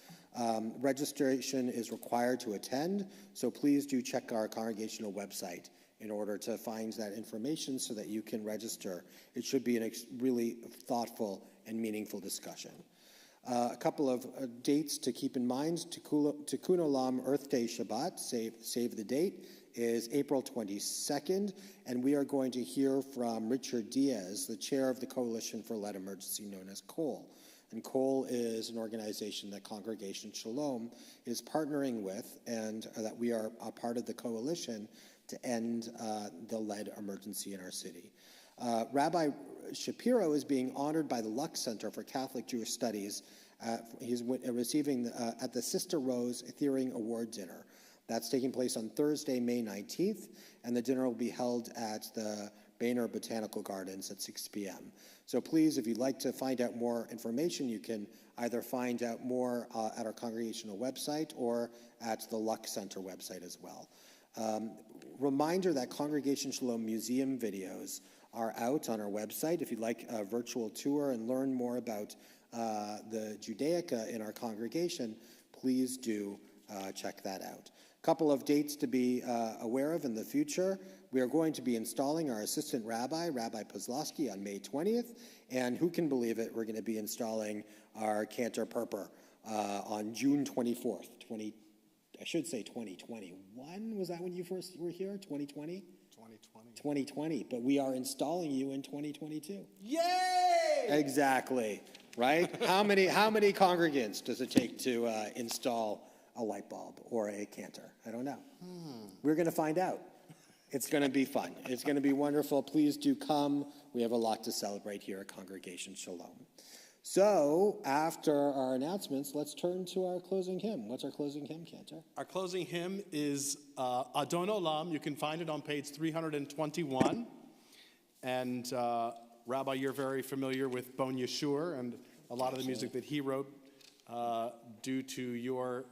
Registration is required to attend, so please do check our congregational website in order to find that information so that you can register. It should be a really thoughtful and meaningful discussion. A couple of dates to keep in mind. Tikkun Olam Earth Day Shabbat, save the date, is April 22nd, and we are going to hear from Richard Diaz, the chair of the Coalition for Lead Emergency, known as COAL. And COAL is an organization that Congregation Shalom is partnering with, and that we are a part of the coalition to end the lead emergency in our city. Rabbi Shapiro is being honored by the Lux Center for Catholic Jewish Studies. He's receiving at the Sister Rose Ethering Award Dinner. That's taking place on Thursday, May 19th, and the dinner will be held at the Boehner Botanical Gardens at 6 p.m. So please, if you'd like to find out more information, you can either find out more at our congregational website or at the Lux Center website as well. Reminder that Congregation Shalom museum videos are out on our website. If you'd like a virtual tour and learn more about the Judaica in our congregation, please do check that out. A couple of dates to be aware of in the future. We are going to be installing our assistant rabbi, Rabbi Pozlowski, on May 20th, and who can believe it, we're going to be installing our cantor Perper on June 24th, 2021. Was that when you first were here, 2020? 2020, but we are installing you in 2022. Yay! Exactly, right? How many congregants does it take to install a light bulb or a cantor? I don't know. We're going to find out. It's going to be fun. It's going to be wonderful. Please do come. We have a lot to celebrate here at Congregation Shalom. So, after our announcements, let's turn to our closing hymn. What's our closing hymn, Cantor? Our closing hymn is Adon Olam. You can find it on page 321. And Rabbi, you're very familiar with Bon Yeshur and a lot of the music that he wrote due to your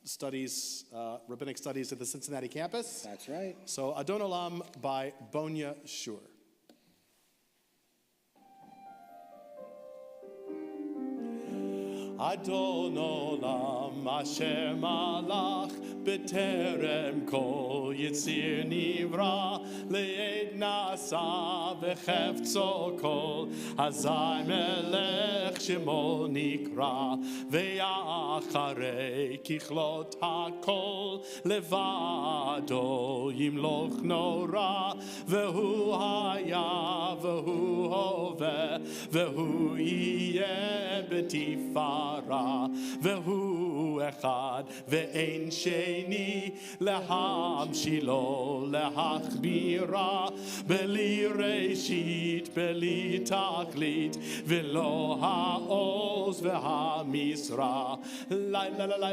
studies, rabbinic studies at the Cincinnati campus. That's right. So Adon Olam by Bon Yeshur. Adon Olam asher malach b'terem kol yitzir nivra le'ed nasa v'chefzo kol hazai melech shemo nikra ve'acharei kichlot hakol levado yimloch nora ve'hu haya ve'hu hove ve'hu yeh b'tifar והוא אחד ואין שני להמשילו להכבירה בלי ראשית בלי תכלית ולא העוז והמשרה לי לי לי לי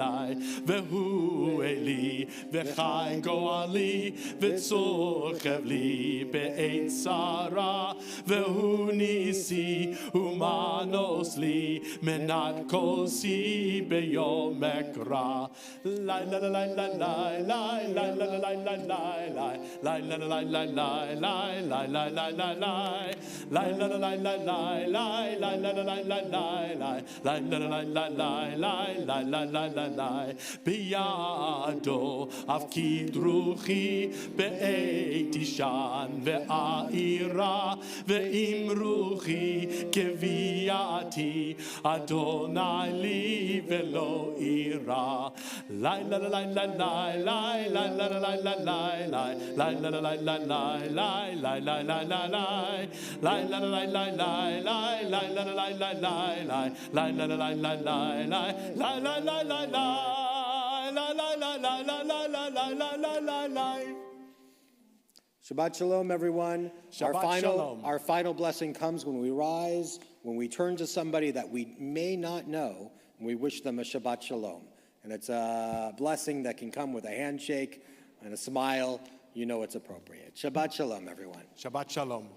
לי והוא אלי וחי גואלי וצוחב לי בעת צרה והוא ניסי ומנוס לי מנת כוסי ביום אקרא בידו אפקיד רוחי בעת ישן ואירה ועם רוחי כביאתי אדוני לי ולא אירה לילה לילה לילה לילה לילה Shabbat Shalom, everyone. Shabbat Our final blessing comes when we rise, when we turn to somebody that we may not know, and we wish them a Shabbat Shalom. And it's a blessing that can come with a handshake and a smile. You know it's appropriate. Shabbat Shalom, everyone. Shabbat Shalom.